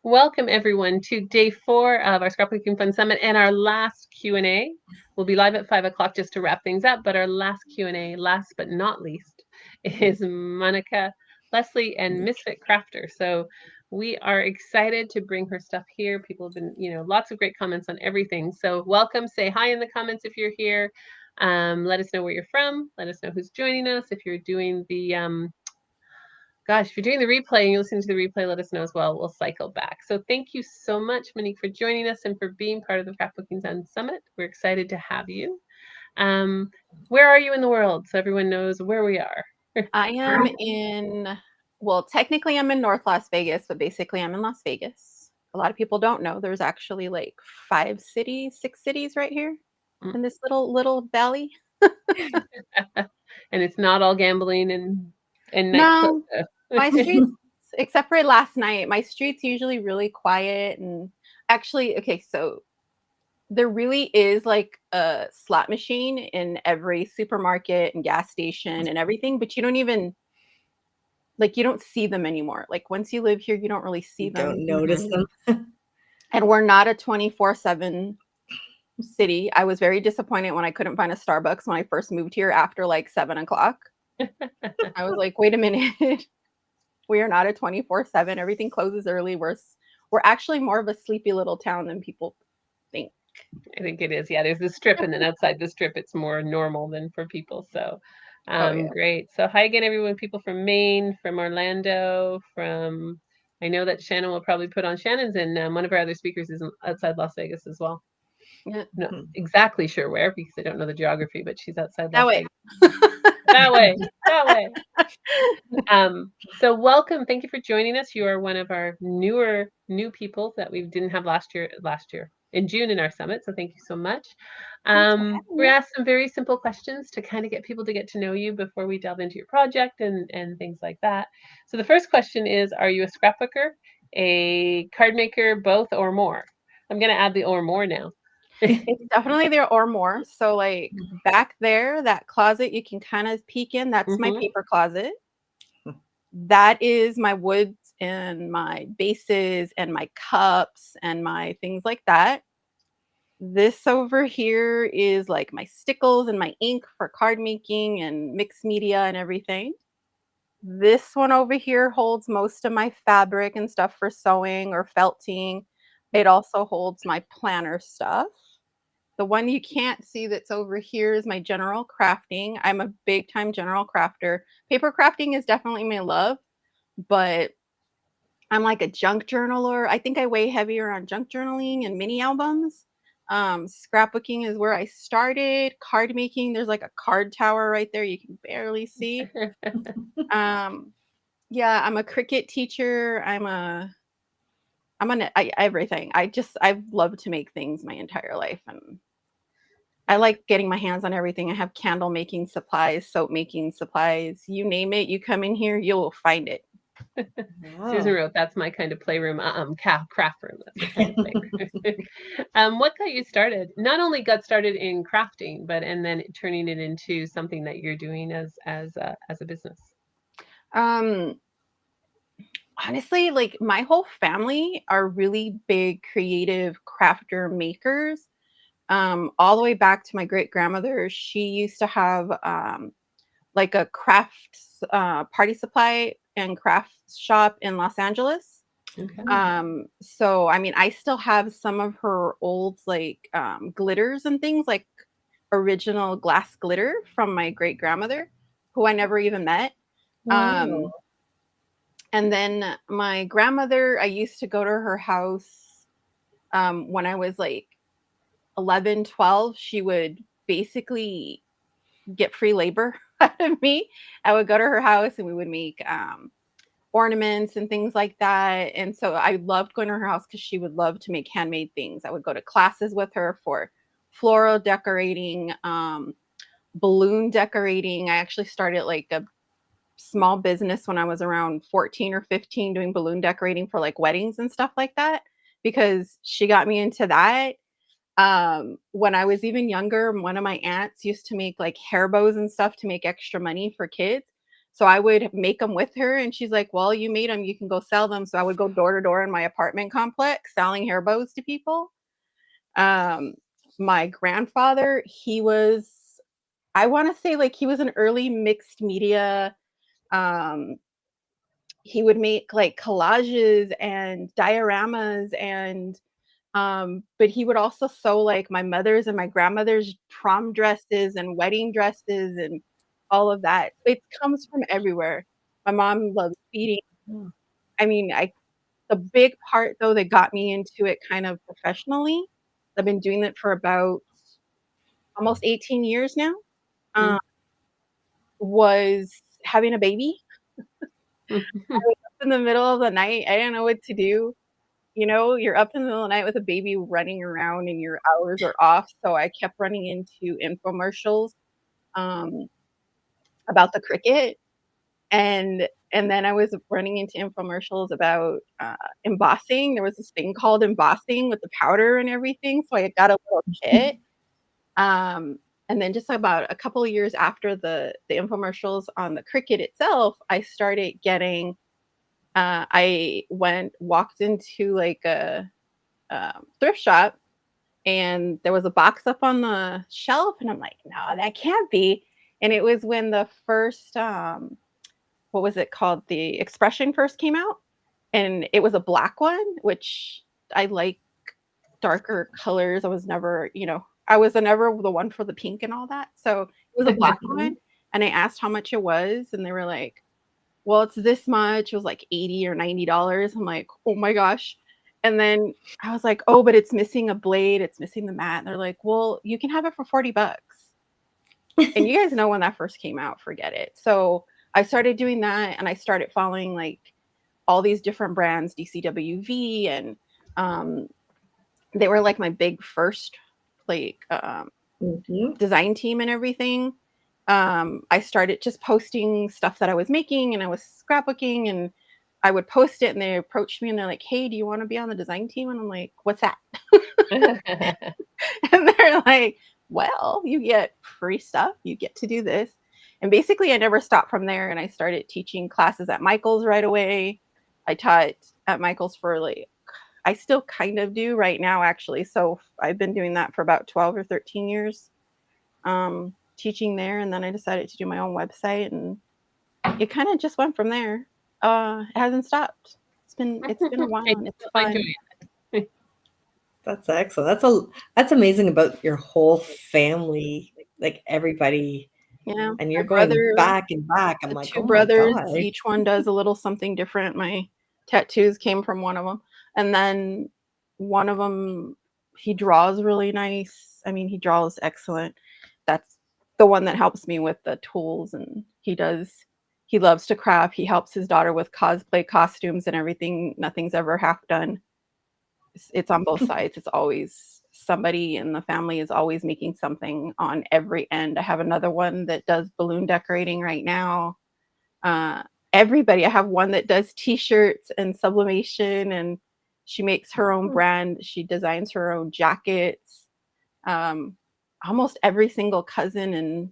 Welcome everyone to day 4 of our Scrapbooking Fun Summit and our last Q&A. We'll be live at 5 o'clock just to wrap things up, but our last Q&A, last but not least, is Monica, Leslie, and Misfit Crafter. So we are excited to bring her stuff here. People have been, lots of great comments on everything. So welcome, say hi in the comments if you're here. Let us know where you're from. Let us know who's joining us. If you're doing the if you're doing the replay and you're listening to the replay, let us know as well. We'll cycle back. So thank you so much, Monique, for joining us and for being part of the Scrapbooking Fun Summit. We're excited to have you. Where are you in the world? So everyone knows where we are. I am technically I'm in North Las Vegas, but basically I'm in Las Vegas. A lot of people don't know there's actually like 6 cities right here in this little valley. And it's not all gambling and No, my streets, except for last night, my street's usually really quiet. And actually, okay, so there really is like a slot machine in every supermarket and gas station and everything, but you don't see them anymore. Like once you live here, you don't really see them. Don't notice them. And we're not a 24/7 city. I was very disappointed when I couldn't find a Starbucks when I first moved here after like 7 o'clock. I was like, wait a minute. We are not a 24/7. Everything closes early. We're actually more of a sleepy little town than people think. I think it is. Yeah, there's the strip, and then outside the strip, it's more normal than for people. So, great. So, hi again, everyone. People from Maine, from Orlando, from I know that Shannon will probably put on Shannon's, and one of our other speakers is outside Las Vegas as well. Yeah. Not exactly sure where because I don't know the geography, but she's outside That Las way. Vegas. That way. So welcome. Thank you for joining us. You are one of our new people that we didn't have last year in June in our summit. So thank you so much. We asked some very simple questions to kind of get people to get to know you before we delve into your project and things like that. So the first question is, are you a scrapbooker, a card maker, both or more? I'm going to add the or more now. It's definitely there or more. So like back there, that closet you can kind of peek in, that's my paper closet. That is my woods and my bases and my cups and my things like that. This over here is like my stickles and my ink for card making and mixed media and everything. This one over here holds most of my fabric and stuff for sewing or felting. It also holds my planner stuff. The one you can't see that's over here is my general crafting. I'm a big time general crafter. Paper crafting is definitely my love, but I'm like a junk journaler. I think I weigh heavier on junk journaling and mini albums. Scrapbooking is where I started. Card making, there's like a card tower right there you can barely see. Yeah, I'm a Cricut teacher. Everything. I've loved to make things my entire life, and I like getting my hands on everything. I have candle making supplies, soap making supplies, you name it. You come in here, you'll find it. Wow. Susan wrote, "That's my kind of playroom, craft room." That's my kind of playroom. What got you started? Not only got started in crafting, but and then turning it into something that you're doing as a business. Honestly, like my whole family are really big creative crafter makers. All the way back to my great grandmother, she used to have like a crafts party supply and craft shop in Los Angeles. Okay. So I mean, I still have some of her old like glitters and things, like original glass glitter from my great grandmother, who I never even met. Wow. And then my grandmother, I used to go to her house when I was like 11, 12. She would basically get free labor out of me. I would go to her house and we would make ornaments and things like that. And so I loved going to her house because she would love to make handmade things. I would go to classes with her for floral decorating, balloon decorating. I actually started like a small business when I was around 14 or 15 doing balloon decorating for like weddings and stuff like that, because she got me into that. When I was even younger, one of my aunts used to make like hair bows and stuff to make extra money for kids. So I would make them with her, and she's like, "Well, you made them, you can go sell them." So I would go door to door in my apartment complex selling hair bows to people. Um, my grandfather, he was, I want to say, like, he was an early mixed media. Um, he would make like collages and dioramas, and but he would also sew like my mother's and my grandmother's prom dresses and wedding dresses and all of that. It comes from everywhere. My mom loves feeding. Oh, I mean, I the big part though that got me into it kind of professionally, I've been doing it for about almost 18 years now, Mm. um, was having a baby. I was up in the middle of the night. I didn't know what to do. You know, you're up in the middle of the night with a baby running around and your hours are off. So I kept running into infomercials um, about the cricket, and then I was running into infomercials about embossing. There was this thing called embossing with the powder and everything. So I got a little kit. Um, and then just about a couple of years after the infomercials on the cricket itself, I started getting. I walked into like a thrift shop, and there was a box up on the shelf, and I'm like, no, that can't be. And it was when the first what was it called, the expression first came out, and it was a black one, which I like darker colors. I was never, I was never the one for the pink and all that, so it was a black one. And I asked how much it was, and they were like, well, it's this much. It was like $80 or $90. I'm like, oh my gosh. And then I was like, oh, but it's missing a blade. It's missing the mat. And they're like, well, you can have it for $40. And you guys know when that first came out, forget it. So I started doing that, and I started following like all these different brands, DCWV, and um, they were like my big first like mhm. design team and everything. I started just posting stuff that I was making, and I was scrapbooking, and I would post it, and they approached me and they're like, "Hey, do you want to be on the design team?" And I'm like, "What's that?" And they're like, "Well, you get free stuff. You get to do this." And basically, I never stopped from there, and I started teaching classes at Michael's right away. I taught at Michael's for like, I still kind of do right now, actually. So I've been doing that for about 12 or 13 years, teaching there. And then I decided to do my own website, and it kind of just went from there. It hasn't stopped. It's been a while, I and it's still enjoy fun. it. That's excellent. That's amazing about your whole family, like everybody, Yeah, and my you're going brother, back and back. I'm the like, two oh my brothers, God. each one does a little something different. My tattoos came from one of them, and then one of them, he draws really nice. I mean, he draws excellent. That's the one that helps me with the tools, and he loves to craft. He helps his daughter with cosplay costumes and everything. Nothing's ever half done. It's on both sides. It's always somebody in the family is always making something on every end. I have another one that does balloon decorating right now. Uh, Everybody. I have one that does t-shirts and sublimation, and she makes her own brand. She designs her own jackets. Um, Almost every single cousin and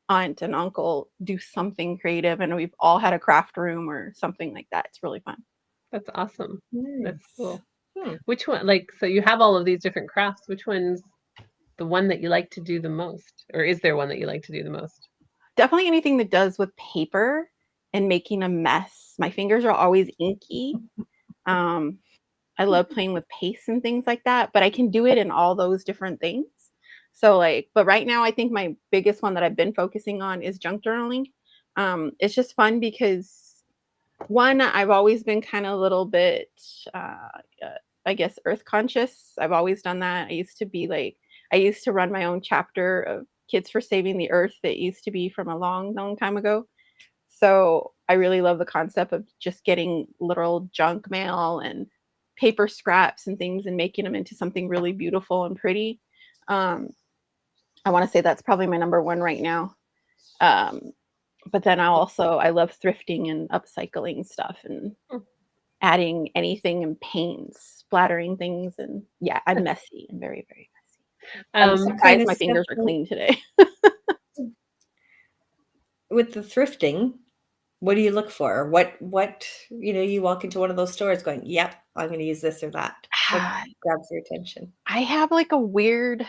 aunt and uncle do something creative, and we've all had a craft room or something like that. It's really fun. That's awesome. That's Nice. cool. Hmm. Which one, like, so you have all of these different crafts. Which one's the one that you like to do the most? Or is there one that you like to do the most? Definitely anything that does with paper and making a mess. My fingers are always inky. Um, I love playing with paste and things like that, but I can do it in all those different things. So like, but right now I think my biggest one that I've been focusing on is junk journaling. It's just fun because one, I've always been kind of a little bit, uh, uh, I guess, earth conscious. I've always done that. I used to run my own chapter of Kids for Saving the Earth that used to be from a long, long time ago. So I really love the concept of just getting literal junk mail and paper scraps and things and making them into something really beautiful and pretty. Um, I want to say that's probably my number one right now. Um, but then I love thrifting and upcycling stuff and Hmm. adding anything in paints, splattering things, and yeah, I'm messy. I'm very, very messy. I'm Um, What kind surprised of my stuff fingers are clean today. with the thrifting? What do you look for? What, you walk into one of those stores going, yep, I'm going to use this or that. What grabs your attention? I have like a weird,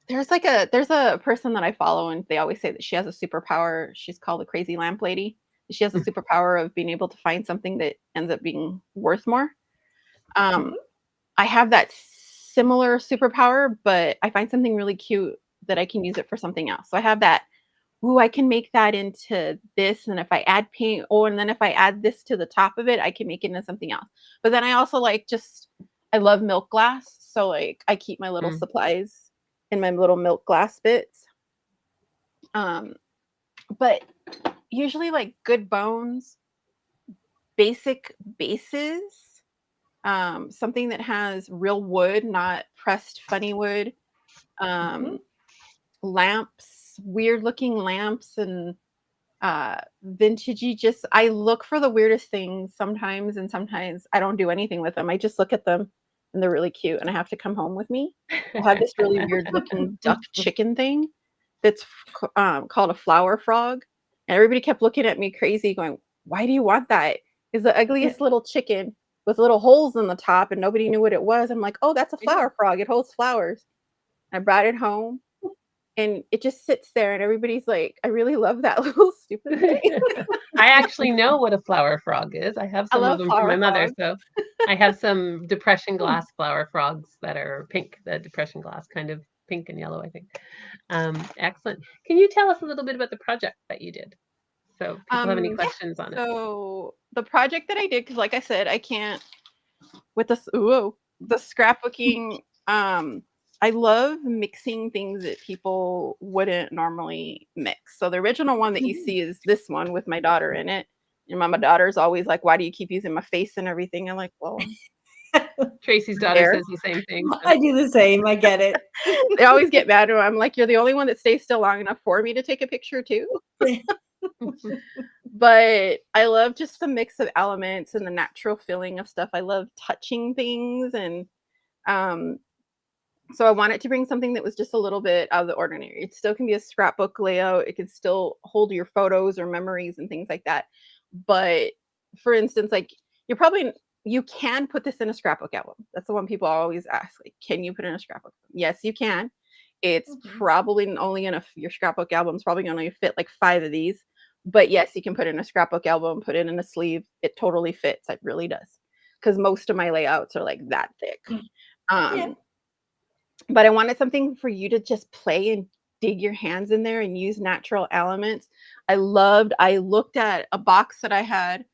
there's a person that I follow and they always say that she has a superpower. She's called the crazy lamp lady. She has a superpower of being able to find something that ends up being worth more. I have that similar superpower, but I find something really cute that I can use it for something else. So I have that, I can make that into this. And if I add paint, and then if I add this to the top of it, I can make it into something else. But then I also I love milk glass. So like I keep my little supplies in my little milk glass bits. But usually like good bones, basic bases, something that has real wood, not pressed funny wood, lamps, weird looking lamps, and vintagey. I look for the weirdest things sometimes, and sometimes I don't do anything with them. I just look at them and they're really cute and I have to come home with me. I have this really weird looking duck chicken thing that's called a flower frog, and everybody kept looking at me crazy going, why do you want that? It's the ugliest little chicken with little holes in the top, and nobody knew what it was. I'm like, oh, that's a flower frog. It holds flowers. I brought it home and it just sits there, and everybody's like, I really love that little stupid thing. I actually know what a flower frog is. I have some of them from my mother. So I have some depression glass flower frogs that are pink, the depression glass, kind of pink and yellow, I think. Excellent. Can you tell us a little bit about the project that you did? So people have any questions on it? So the project that I did, because like I said, I can't, with the scrapbooking, I love mixing things that people wouldn't normally mix. So the original one that you see is this one with my daughter in it. And my daughter's always like, why do you keep using my face and everything? I'm like, well, Tracy's daughter says the same thing. So. I do the same. I get it. They always get mad when I'm like, you're the only one that stays still long enough for me to take a picture too. But I love just the mix of elements and the natural feeling of stuff. I love touching things, and so I wanted to bring something that was just a little bit out of the ordinary. It still can be a scrapbook layout. It can still hold your photos or memories and things like that. But for instance, like you can put this in a scrapbook album. That's the one people always ask. Like, can you put in a scrapbook? Yes, you can. It's probably only your scrapbook album's probably going to fit like 5 of these. But yes, you can put in a scrapbook album, put it in a sleeve. It totally fits. It really does. Because most of my layouts are like that thick. But I wanted something for you to just play and dig your hands in there and use natural elements. I looked at a box that I had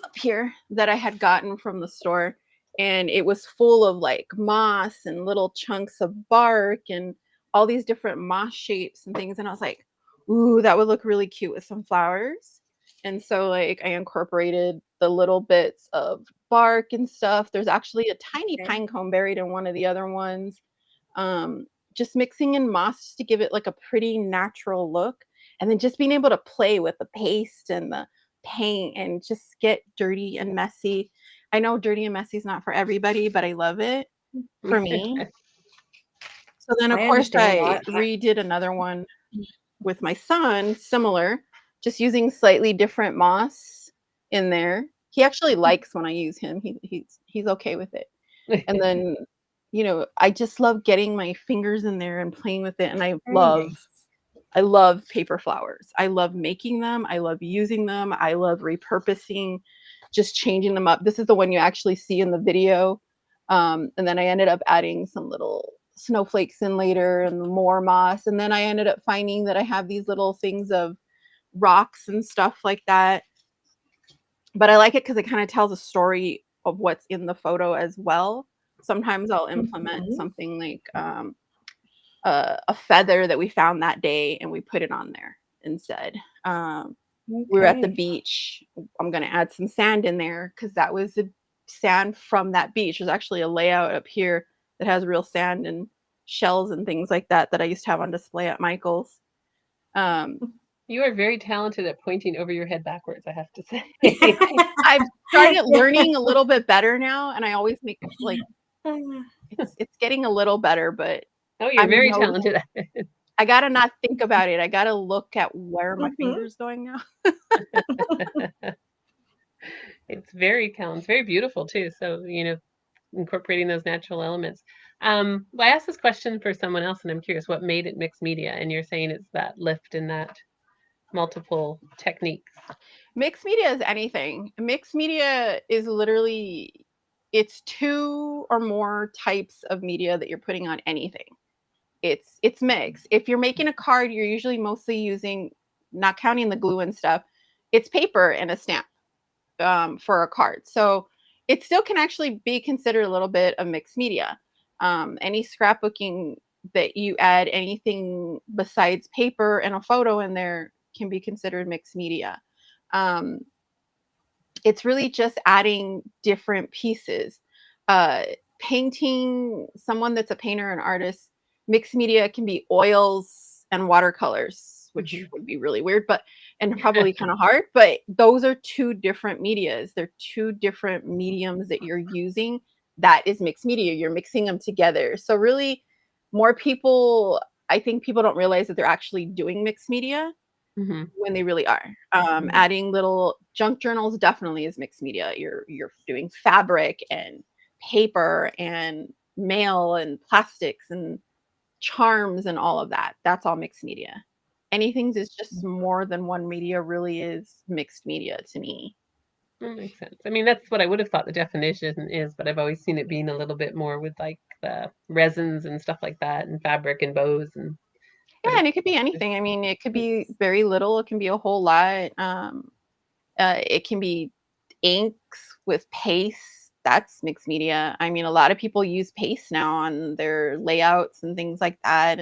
up here that I had gotten from the store, and it was full of like moss and little chunks of bark and all these different moss shapes and things. And I was like, ooh, that would look really cute with some flowers. And so like I incorporated the little bits of bark and stuff. There's actually a tiny pine cone buried in one of the other ones. Just mixing in moss just to give it like a pretty natural look. And then just being able to play with the paste and the paint and just get dirty and messy. I know dirty and messy is not for everybody, but I love it for me. So then of course I redid another one with my son, similar, just using slightly different moss in there. He actually likes when I use him. He's okay with it. And then, I just love getting my fingers in there and playing with it. And I love paper flowers. I love making them. I love using them. I love repurposing, just changing them up. This is the one you actually see in the video. And then I ended up adding some little snowflakes in later and more moss. And then I ended up finding that I have these little things of rocks and stuff like that. But I like it because it kind of tells a story of what's in the photo as well. Sometimes I'll implement something like a feather that we found that day and we put it on there instead. We were at the beach. I'm going to add some sand in there because that was the sand from that beach. There's actually a layout up here that has real sand and shells and things like that I used to have on display at Michael's. You are very talented at pointing over your head backwards, I have to say. I've started learning a little bit better now, and I always make like it's getting a little better, but you're very talented at it. I gotta not think about it. I gotta look at where my Mhm. finger's going now. It's very beautiful too. So, incorporating those natural elements. Well, I asked this question for someone else, and I'm curious what made it mixed media. And you're saying it's that lift and that multiple techniques. Mixed media is anything. Mixed media is literally, it's 2 or more types of media that you're putting on anything. It's mixed. If you're making a card, you're usually mostly using, not counting the glue and stuff, it's paper and a stamp for a card. So it still can actually be considered a little bit of mixed media. Any scrapbooking that you add anything besides paper and a photo in there can be considered mixed media. Um, it's really just adding different pieces. Uh, Painting, someone that's a painter and artist, mixed media can be oils and watercolors, which would be really weird, but and probably kind of hard. But those are 2 different medias. They're 2 different mediums that you're using. That is mixed media. You're mixing them together. So really, more people, I think people don't realize that they're actually doing mixed media when they really are. Adding little junk journals definitely is mixed media. You're doing fabric and paper and mail and plastics and charms and all of that. That's all mixed media. Anything that's just more than one media really is mixed media to me. That makes sense. I mean, that's what I would have thought the definition is, but I've always seen it being a little bit more with like the resins and stuff like that, and fabric and bows, and Yeah, and it could be anything. I mean, it could be very little. It can be a whole lot. It can be inks with paste. That's mixed media. I mean, a lot of people use paste now on their layouts and things like that,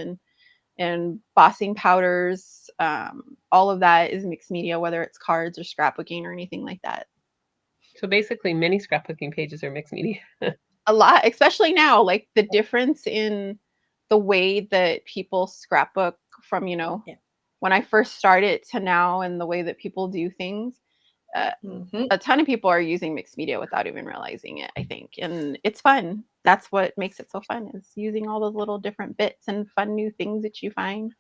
and bossing powders. All of that is mixed media, whether it's cards or scrapbooking or anything like that. So basically, many scrapbooking pages are mixed media. A lot, especially now, like the difference in the way that people scrapbook from, when I first started to now, and the way that people do things. A ton of people are using mixed media without even realizing it, I think. And it's fun. That's what makes it so fun, is using all those little different bits and fun new things that you find.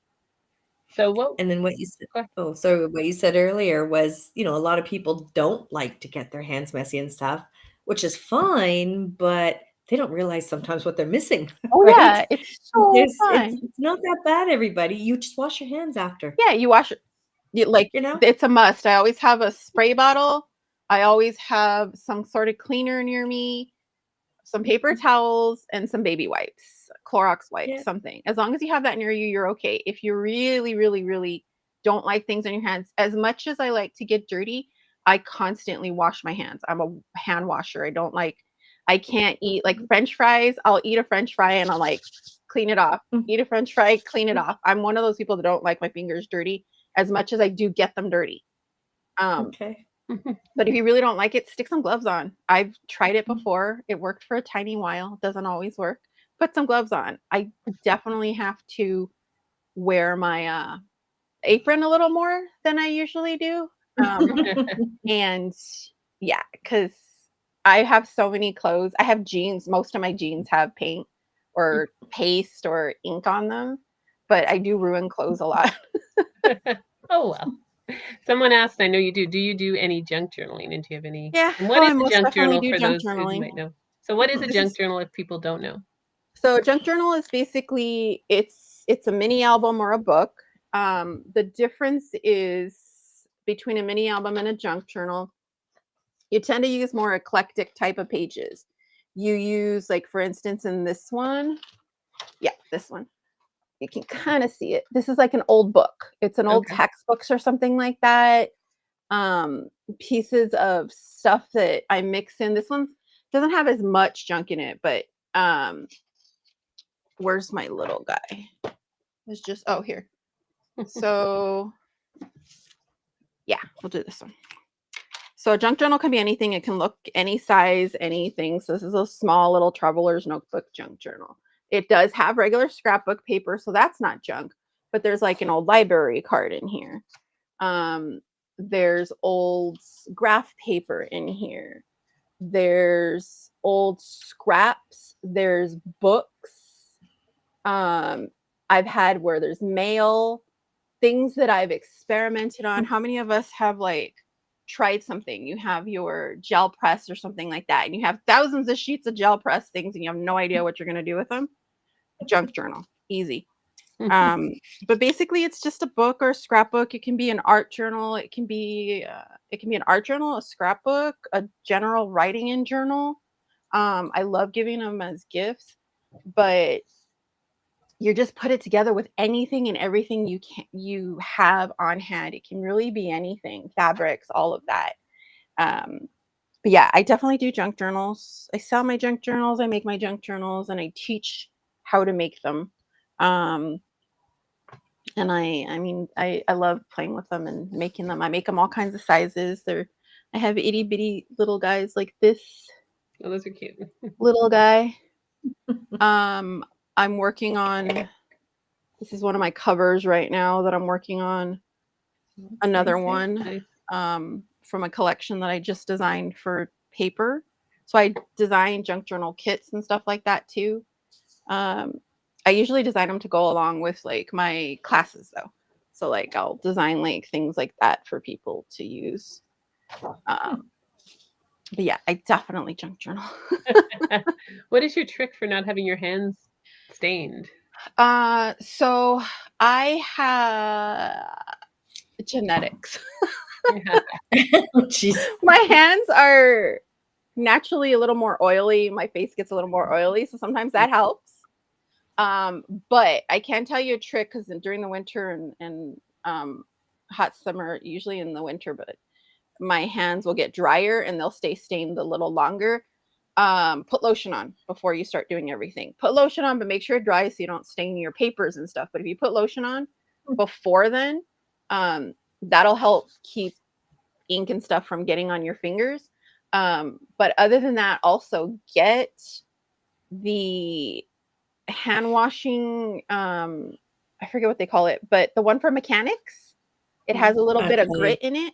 So And then what you said, what you said earlier was, a lot of people don't like to get their hands messy and stuff, which is fine, but they don't realize sometimes what they're missing, Oh right? yeah, it's so fun. It's not that bad, everybody. You just wash your hands after. Yeah, you wash it. Like, it's a must. I always have a spray bottle. I always have some sort of cleaner near me, some paper towels, and some baby wipes, Clorox wipes, something. As long as you have that near you, you're okay. If you really, really, really don't like things on your hands, as much as I like to get dirty, I constantly wash my hands. I'm a hand washer. I can't eat like French fries. I'll eat a French fry and I'll like clean it off. Eat a French fry, clean it off. I'm one of those people that don't like my fingers dirty as much as I do get them dirty. But if you really don't like it, stick some gloves on. I've tried it before. It worked for a tiny while. It doesn't always work. Put some gloves on. I definitely have to wear my apron a little more than I usually do. And yeah, because I have so many clothes. I have jeans. Most of my jeans have paint or paste or ink on them, but I do ruin clothes a lot. Oh, well. Someone asked, I know you do you do any junk journaling? And do you have any? Yeah. And what is I a most junk definitely journal do for junk those who journaling. might know? So what is a junk journal if people don't know? So a junk journal is basically, it's a mini album or a book. The difference is between a mini album and a junk journal, you tend to use more eclectic type of pages. You use, like, for instance, in this one, this one, you can kind of see it. This is like an old book. It's an old textbooks or something like that. Pieces of stuff that I mix in. This one doesn't have as much junk in it, but where's my little guy? It's just, here. So yeah, we'll do this one. So a junk journal can be anything. It can look any size, anything. So this is a small little traveler's notebook junk journal. It does have regular scrapbook paper, so that's not junk, but there's like an old library card in here. There's old graph paper in here. There's old scraps. There's books. I've had where there's mail, things that I've experimented on. How many of us have like tried something? You have your gel press or something like that, and you have thousands of sheets of gel press things, and you have no idea what you're going to do with them. Junk journal, easy. But basically, it's just a book or a scrapbook. It can be an art journal. It can be an art journal, a scrapbook, a general writing in journal. I love giving them as gifts, but you just put it together with anything and everything you have on hand. It can really be anything, fabrics, all of that. But yeah, I definitely do junk journals. I sell my junk journals, I make my junk journals, and I teach how to make them. And I love playing with them and making them. I make them all kinds of sizes. I have itty bitty little guys like this Oh, those are cute. little guy. I'm working on, this is one of my covers right now that I'm working on. Another one Nice. from a collection that I just designed for paper. So I design junk journal kits and stuff like that too. I usually design them to go along with like my classes though. So like I'll design like things like that for people to use. But yeah, I definitely junk journal. What is your trick for not having your hands stained? So I have genetics. Yeah. Oh, jeez. My hands are naturally a little more oily. My face gets a little more oily, so sometimes that helps. But I can tell you a trick because during the winter and hot summer, usually in the winter, but my hands will get drier and they'll stay stained a little longer. Put lotion on before you start doing everything. Put lotion on, but make sure it dries so you don't stain your papers and stuff. But if you put lotion on before then, that'll help keep ink and stuff from getting on your fingers. But other than that, also get the hand washing, I forget what they call it, but the one for mechanics, it has a little bit of Okay. grit in it.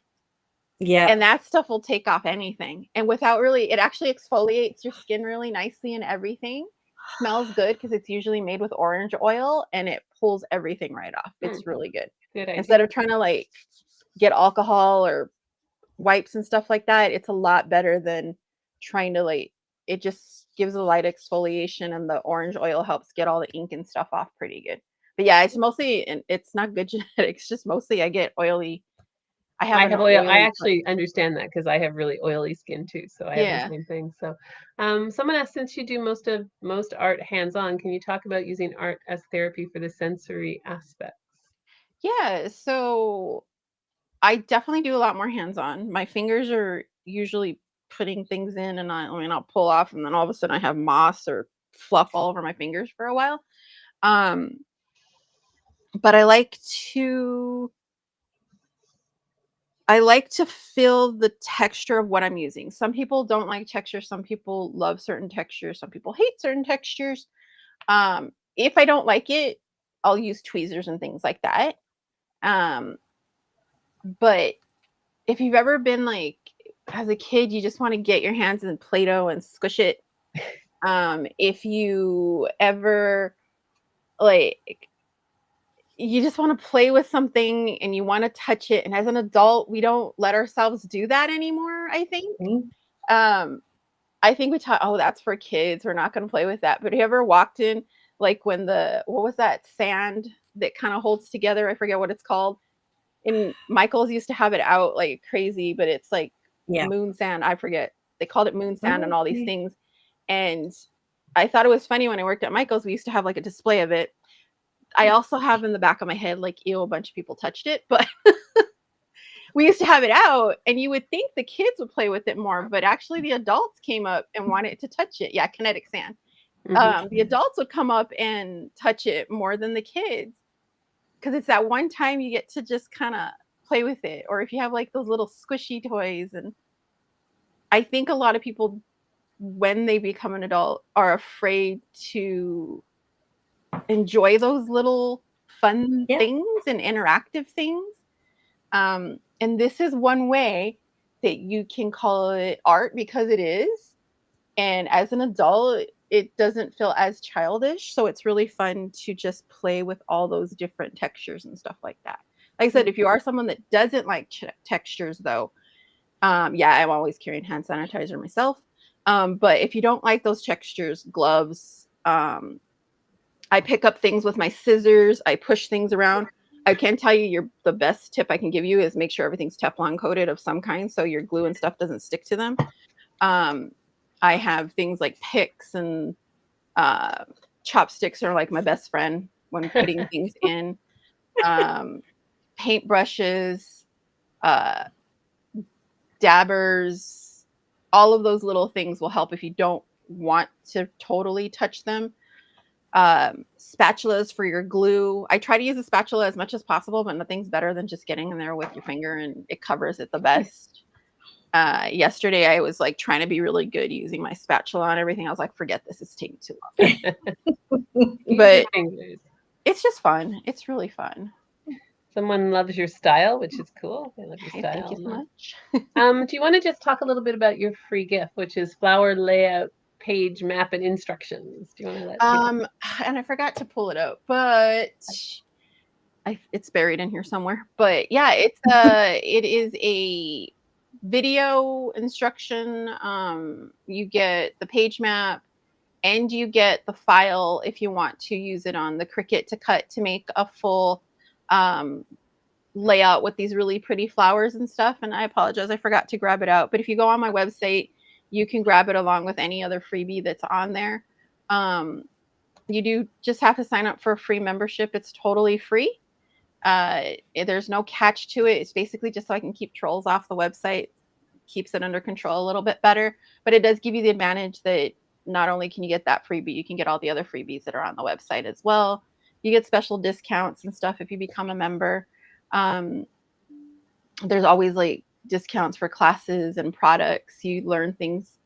Yeah. And that stuff will take off anything. And without really, it actually exfoliates your skin really nicely and everything. Smells good because it's usually made with orange oil and it pulls everything right off. It's really good. Good idea. Instead of trying to like get alcohol or wipes and stuff like that, it's a lot better than trying to like, it just gives a light exfoliation and the orange oil helps get all the ink and stuff off pretty good. But yeah, it's mostly, and it's not good genetics, just mostly I get oily. I have an oil. I oily actually understand that because I have really oily skin too, so I have the same thing. So, someone asked, since you do most art hands-on, can you talk about using art as therapy for the sensory aspects? Yeah, so I definitely do a lot more hands-on. My fingers are usually putting things in, and I'll pull off, and then all of a sudden I have moss or fluff all over my fingers for a while. Um, but I like to feel the texture of what I'm using. Some people don't like texture. Some people love certain textures. Some people hate certain textures. If I don't like it, I'll use tweezers and things like that. But if you've ever been like, as a kid, you just want to get your hands in Play-Doh and squish it. If you ever like, you just want to play with something and you want to touch it. And as an adult, we don't let ourselves do that anymore, I think. I think we taught, oh, that's for kids. We're not going to play with that. But have you ever walked in, like when what was that sand that kind of holds together? I forget what it's called. And Michael's used to have it out like crazy, but it's like moon sand. I forget. They called it moon sand and all these things. And I thought it was funny when I worked at Michael's, we used to have like a display of it. I also have in the back of my head, like, ew, a bunch of people touched it, but we used to have it out and you would think the kids would play with it more, but actually the adults came up and wanted to touch it. Yeah, kinetic sand. The adults would come up and touch it more than the kids because it's that one time you get to just kind of play with it. Or if you have like those little squishy toys. And I think a lot of people, when they become an adult, are afraid to enjoy those little fun things and interactive things. And this is one way that you can call it art because it is. And as an adult, it doesn't feel as childish. So it's really fun to just play with all those different textures and stuff like that. Like I said, if you are someone that doesn't like textures, though, yeah, I'm always carrying hand sanitizer myself. But if you don't like those textures, gloves, I pick up things with my scissors. I push things around. I can tell you the best tip I can give you is make sure everything's Teflon coated of some kind so your glue and stuff doesn't stick to them. I have things like picks and chopsticks are like my best friend when putting things in. Paint brushes, dabbers, all of those little things will help if you don't want to totally touch them. Spatulas for your glue. I try to use a spatula as much as possible, but nothing's better than just getting in there with your finger and it covers it the best. Yesterday I was like trying to be really good using my spatula on everything. I was like, forget this, it's taking too long. But it's just fun. It's really fun. Someone loves your style, which is cool. They love your style. Thank you so much. Do you want to just talk a little bit about your free gift, which is flower layout, page map, and instructions? Do you want to let people... And I forgot to pull it out, but it's buried in here somewhere. But yeah, it is a video instruction. You get the page map and you get the file if you want to use it on the Cricut to cut to make a full layout with these really pretty flowers and stuff. And I apologize, I forgot to grab it out. But if you go on my website, you can grab it along with any other freebie that's on there. You do just have to sign up for a free membership. It's totally free. There's no catch to it. It's basically just so I can keep trolls off the website, keeps it under control a little bit better. But it does give you the advantage that not only can you get that freebie, you can get all the other freebies that are on the website as well. You get special discounts and stuff if you become a member. There's always like discounts for classes and products. You learn things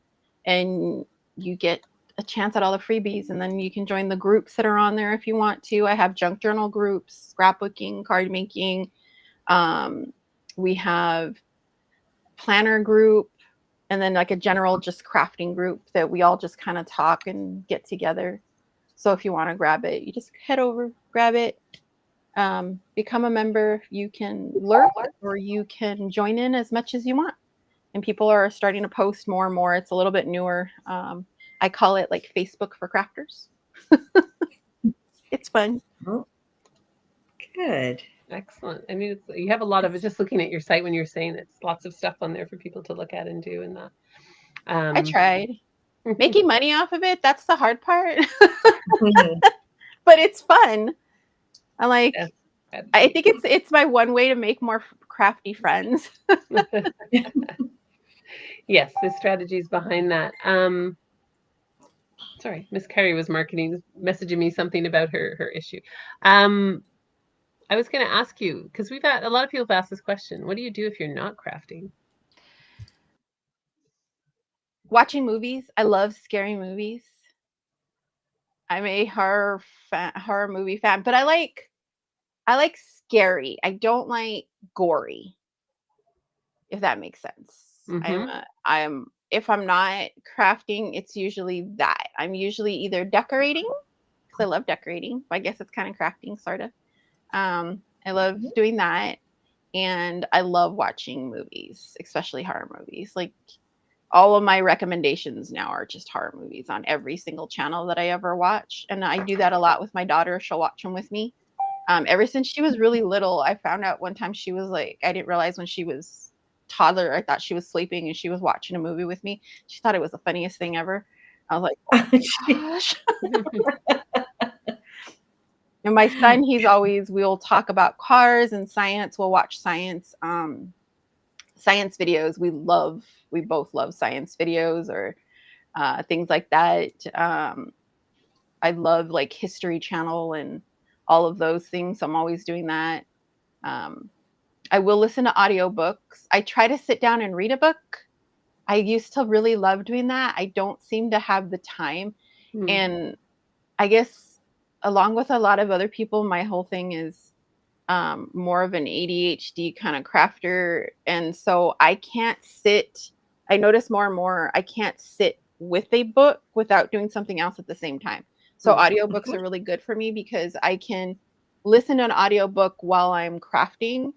and you get a chance at all the freebies, and then you can join the groups that are on there if you want to. I have junk journal groups, scrapbooking, card making. We have planner group, and then like a general just crafting group that we all just kind of talk and get together. So if you want to grab it, you just head over, grab it, become a member. You can learn or you can join in as much as you want. And people are starting to post more and more. It's a little bit newer. I call it like Facebook for crafters. It's fun. Oh, good. Excellent. I mean, you have a lot of it. Just looking at your site when you're saying it's lots of stuff on there for people to look at and do and that. I tried. Making money off of it, that's the hard part. But it's fun. I think it's my one way to make more crafty friends. Yes, the strategies behind that. Sorry, Miss Carrie was messaging me something about her issue. I was going to ask you, because we've had a lot of people have asked this question. What do you do if you're not crafting? Watching movies. I love scary movies. I'm a horror movie fan, but I like scary. I don't like gory, if that makes sense. Mm-hmm. If I'm not crafting, it's usually that. I'm usually either decorating, because I love decorating. I guess it's kind of crafting, sort of. I love doing that. And I love watching movies, especially horror movies. Like all of my recommendations now are just horror movies on every single channel that I ever watch. And I do that a lot with my daughter. She'll watch them with me. Ever since she was really little, I found out one time she was like, I didn't realize when she was toddler, I thought she was sleeping and she was watching a movie with me. She thought it was the funniest thing ever. I was like, oh my gosh. And my son, we'll talk about cars and science. We'll watch science videos. We both love science videos or things like that. I love like History Channel and all of those things. So I'm always doing that. I will listen to audiobooks. I try to sit down and read a book. I used to really love doing that. I don't seem to have the time. And I guess along with a lot of other people, my whole thing is more of an ADHD kind of crafter. And so I can't sit. I notice more and more, I can't sit with a book without doing something else at the same time. So audiobooks are really good for me because I can listen to an audiobook while I'm crafting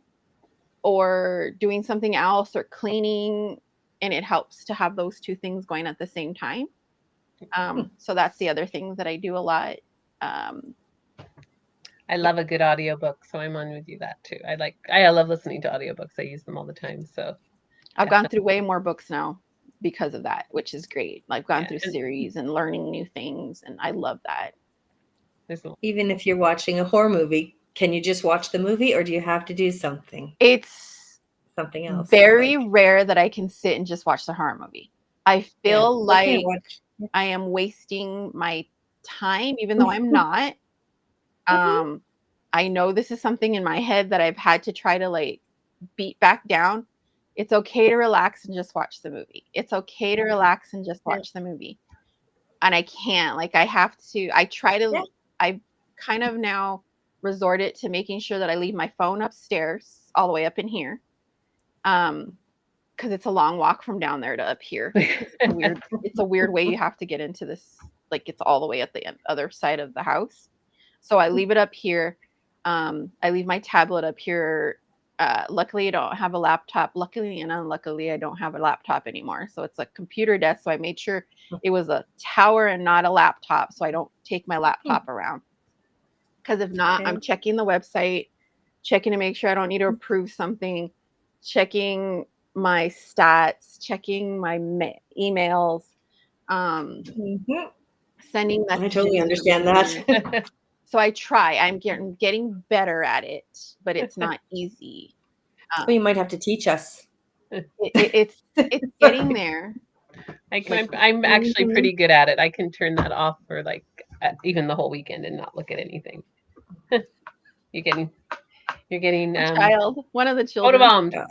or doing something else or cleaning, and it helps to have those two things going at the same time. So that's the other thing that I do a lot. I love a good audiobook, so I'm on with you that too. I love listening to audiobooks. I use them all the time. So I've gone through way more books now because of that, which is great. I've gone through and series and learning new things, and I love that. Even if you're watching a horror movie, can you just watch the movie, or do you have to do something else? Very rare that I can sit and just watch the horror movie. I feel like I am wasting my time, even though I'm not. I know this is something in my head that I've had to try to like beat back down. It's okay to relax and just watch the movie. It's okay to relax and just watch the movie. And I can't, like, I have to, I kind of now resorted to making sure that I leave my phone upstairs all the way up in here. Because it's a long walk from down there to up here. It's a weird way you have to get into this. Like, it's all the way at the other side of the house. So I leave it up here. I leave my tablet up here. Luckily, I don't have a laptop. Luckily and unluckily, I don't have a laptop anymore. So it's a computer desk. So I made sure it was a tower and not a laptop. So I don't take my laptop around. Because if not, I'm checking the website, checking to make sure I don't need to approve something, checking my stats, checking my emails, sending messages. I totally understand that. So I try. I'm getting better at it, but it's not easy. So you might have to teach us. It's getting there. I'm actually pretty good at it. I can turn that off for like even the whole weekend and not look at anything. You're getting child, one of the children. Photobombed.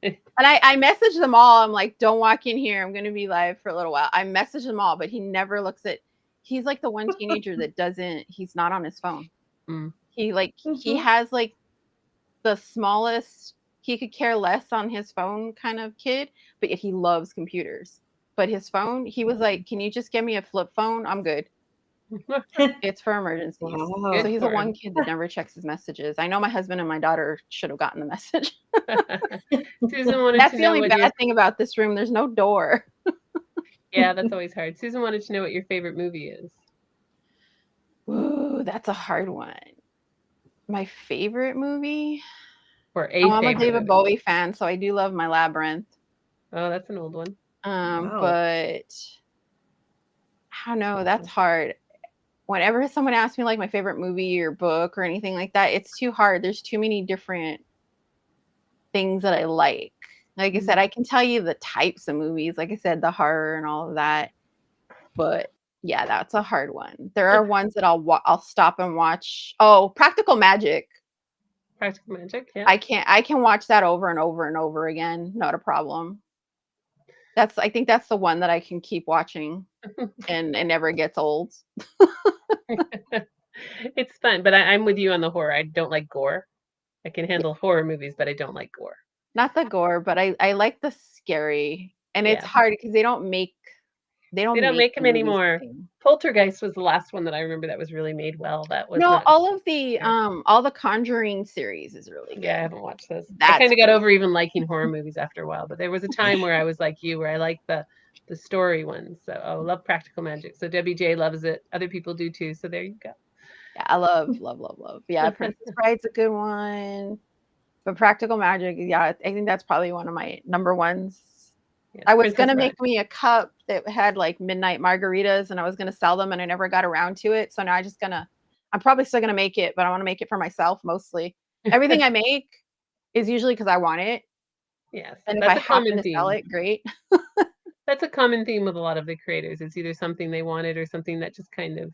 And I message them all. I'm like, don't walk in here. I'm going to be live for a little while. I message them all, but he never looks at. He's like the one teenager that he's not on his phone. He has like the smallest, he could care less on his phone kind of kid, but he loves computers. But his phone, he was like, can you just get me a flip phone? I'm good. It's for emergencies. Wow. So he's the one kid that never checks his messages. I know my husband and my daughter should have gotten the message. Susan That's the only bad thing about this room. There's no door. Yeah, that's always hard. Susan wanted to know what your favorite movie is. Ooh, that's a hard one. My favorite movie? I'm a David Bowie fan, so I do love My Labyrinth. Oh, that's an old one. But I don't know. That's hard. Whenever someone asks me like my favorite movie or book or anything like that, it's too hard. There's too many different things that I like. Like I said, I can tell you the types of movies, like I said, the horror and all of that. But yeah, that's a hard one. There are ones that I'll stop and watch. Oh, Practical Magic. Practical Magic, yeah. I can watch that over and over and over again. Not a problem. I think that's the one that I can keep watching and it never gets old. It's fun, but I'm with you on the horror. I don't like gore. I can handle horror movies, but I don't like gore. Not the gore, but I like the scary. And it's hard because they don't make them anymore. Poltergeist was the last one that I remember that was really made well. That was all of the all the Conjuring series is really good. Yeah, I haven't watched those. I kind of got over even liking horror movies after a while, but there was a time where I was like you, where I liked the story ones. So I love Practical Magic. So WJ loves it. Other people do too. So there you go. Yeah, I love. Yeah, Princess Bride's a good one. But Practical Magic, yeah, I think that's probably one of my number ones. Yeah, I was going to make me a cup that had like midnight margaritas and I was going to sell them and I never got around to it. So now I'm probably still going to make it, but I want to make it for myself mostly. Everything I make is usually because I want it. Yes. And if I happen to sell it, great. That's a common theme with a lot of the creators. It's either something they wanted or something that just kind of,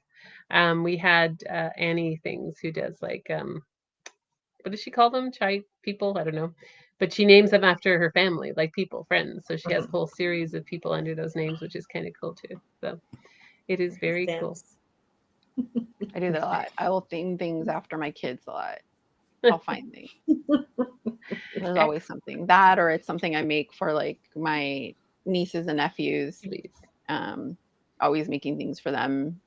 we had Annie Things who does like, what does she call them? Chai people? I don't know. But she names them after her family, like people, friends. So she has a whole series of people under those names, which is kind of cool too. So it is very cool. I do that a lot. I will theme things after my kids a lot. I'll find things. There's always something. That or it's something I make for like my nieces and nephews. Always making things for them.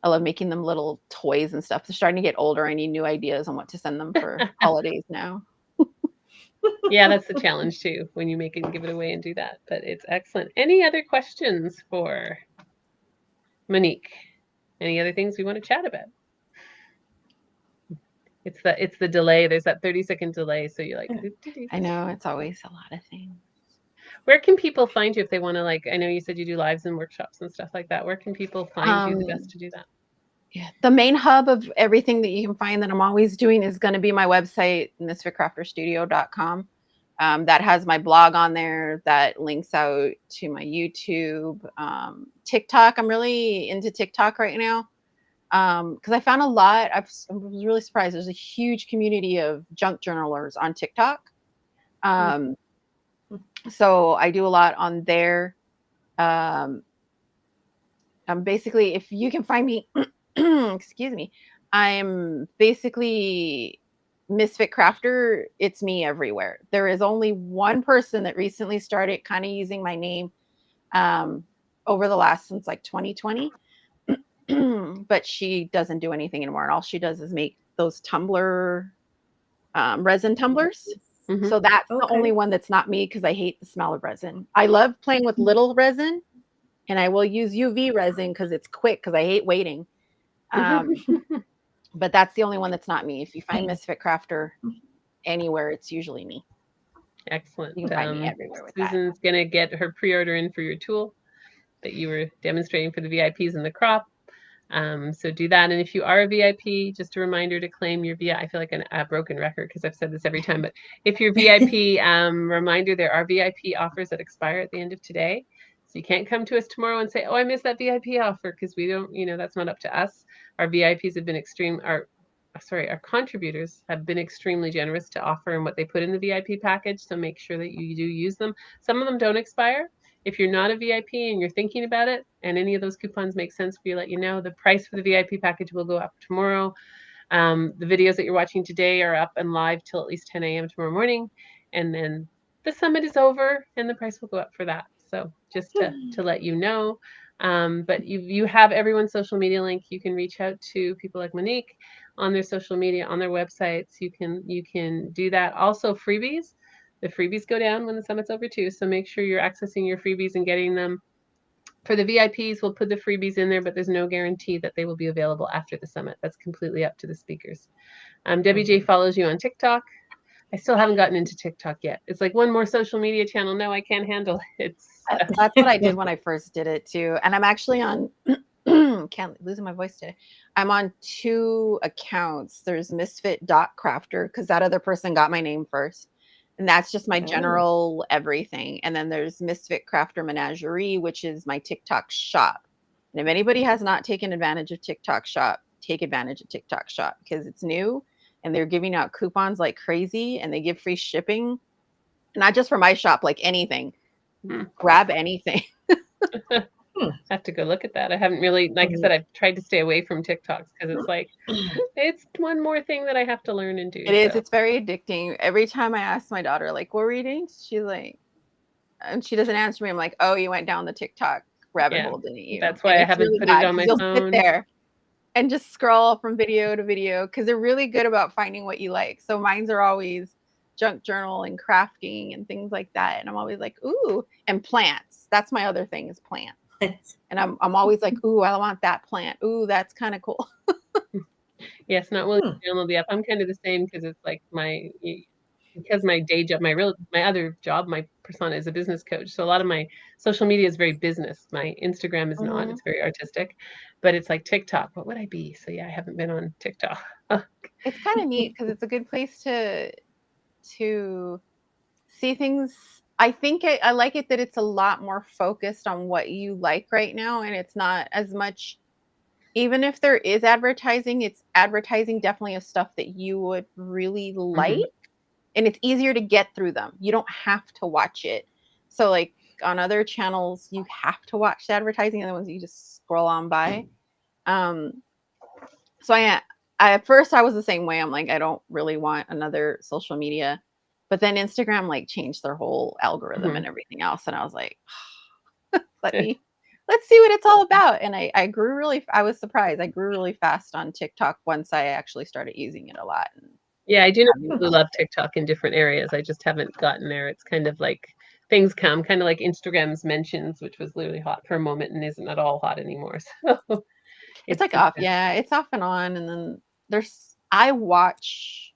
I love making them little toys and stuff. They're starting to get older. I need new ideas on what to send them for holidays now. Yeah, that's the challenge too, when you make it and give it away and do that. But it's excellent. Any other questions for Monique? Any other things we want to chat about? It's the delay. There's that 30-second delay. So you're like, I know, it's always a lot of things. Where can people find you if they want to, like, I know you said you do lives and workshops and stuff like that. Where can people find you the best to do that? Yeah, the main hub of everything that you can find that I'm always doing is going to be my website, misfitcrafterstudio.com. That has my blog on there, that links out to my YouTube, TikTok. I'm really into TikTok right now because I found a lot. I was really surprised. There's a huge community of junk journalers on TikTok. So I do a lot on there. I'm basically, if you can find me, excuse me, I'm basically Misfit Crafter. It's me everywhere. There is only one person that recently started kind of using my name over the last since like 2020, but she doesn't do anything anymore. And all she does is make those tumbler resin tumblers. Mm-hmm. So that's the only one that's not me because I hate the smell of resin. I love playing with little resin, and I will use UV resin because it's quick because I hate waiting. But that's the only one that's not me. If you find Misfit Crafter anywhere, it's usually me. Excellent. You can find me everywhere with Susan's going to get her pre-order in for your tool that you were demonstrating for the VIPs in the crop. So do that. And if you are a VIP, just a reminder to claim your VIP. I feel like a broken record because I've said this every time, but if you're VIP, reminder, there are VIP offers that expire at the end of today. So you can't come to us tomorrow and say, oh, I missed that VIP offer, because we don't, that's not up to us. Our VIPs have been our contributors have been extremely generous to offer and what they put in the VIP package. So make sure that you do use them. Some of them don't expire. If you're not a VIP and you're thinking about it, and any of those coupons make sense for you, let you know. The price for the VIP package will go up tomorrow. The videos that you're watching today are up and live till at least 10 a.m. tomorrow morning. And then the summit is over and the price will go up for that. So just to let you know. But you have everyone's social media link. You can reach out to people like Monique on their social media, on their websites. You can do that. Also freebies. The freebies go down when the summit's over too. So make sure you're accessing your freebies and getting them. For the VIPs, we'll put the freebies in there, but there's no guarantee that they will be available after the summit. That's completely up to the speakers. Debbie J follows you on TikTok. I still haven't gotten into TikTok yet. It's like one more social media channel. No, I can't handle it. That's what I did when I first did it too. And I'm actually on, losing my voice today. I'm on 2 accounts. There's misfit.crafter because that other person got my name first. And that's just my general everything. And then there's Misfit Crafter Menagerie, which is my TikTok shop. And if anybody has not taken advantage of TikTok shop, take advantage of TikTok shop because it's new and they're giving out coupons like crazy and they give free shipping. Not just for my shop, like anything. Grab anything. I have to go look at that. I haven't really, like I said, I've tried to stay away from TikToks because it's like, it's one more thing that I have to learn and do. It is. It's very addicting. Every time I ask my daughter, like, what were you doing? She's like, and she doesn't answer me. I'm like, oh, you went down the TikTok rabbit hole, didn't you? That's why I haven't put it on my phone. You'll sit there and just scroll from video to video because they're really good about finding what you like. So mine's are always junk journal and crafting and things like that. And I'm always like, ooh, and plants. That's my other thing is plants. And I'm always like, ooh, I want that plant. Ooh, that's kind of cool. Yes, not willing to download the app. I'm kind of the same because it's like my day job, my other job, my persona is a business coach. So a lot of my social media is very business. My Instagram is not. It's very artistic, but it's like TikTok. What would I be? So yeah, I haven't been on TikTok. It's kind of neat because it's a good place to see things. I think I like it that it's a lot more focused on what you like right now. And it's not as much, even if there is advertising, it's advertising definitely of stuff that you would really like. And it's easier to get through them. You don't have to watch it. So like on other channels, you have to watch the advertising, and the ones you just scroll on by. So I at first I was the same way. I'm like, I don't really want another social media. But then Instagram like changed their whole algorithm and everything else. And I was like, let me let's see what it's all about. And I grew I was surprised. I grew really fast on TikTok once I actually started using it a lot. And Yeah, I do know having people who fun love with it. TikTok in different areas. I just haven't gotten there. It's kind of like things come, kind of like Instagram's mentions, which was literally hot for a moment and isn't at all hot anymore. So It's it's like off. Yeah, it's off and on. And then I watch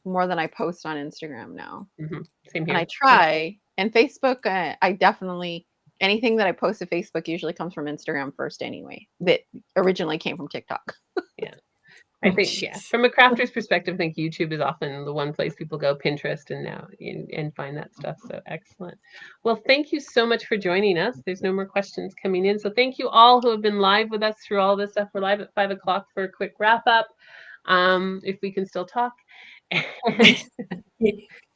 more than I post on Instagram now. Same And here. I try. And Facebook, I definitely, anything that I post to Facebook usually comes from Instagram first anyway, that originally came from TikTok. Yeah. I think, from a crafter's perspective, I think YouTube is often the one place people go, Pinterest, and now and find that stuff. So excellent. Well, thank you so much for joining us. There's no more questions coming in. So thank you all who have been live with us through all this stuff. We're live at 5 o'clock for a quick wrap up. If we can still talk.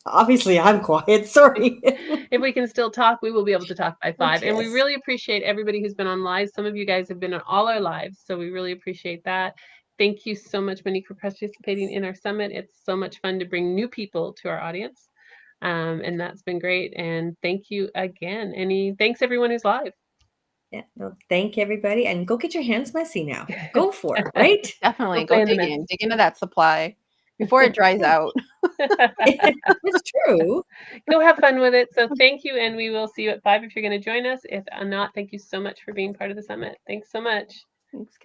Obviously, I'm quiet. Sorry. If we can still talk, we will be able to talk by 5. And we Yes. really appreciate everybody who's been on live. Some of you guys have been on all our lives, so we really appreciate that. Thank you so much, Monique, for participating in our summit. It's so much fun to bring new people to our audience. And that's been great. And thank you again. Thanks everyone who's live. Yeah, no, thank everybody, and go get your hands messy now. Go for it, right? Definitely go dig into that supply before it dries out. It's true. Go have fun with it. So thank you, and we will see you at 5 if you're going to join us. If not, thank you so much for being part of the summit. Thanks so much. Thanks, guys.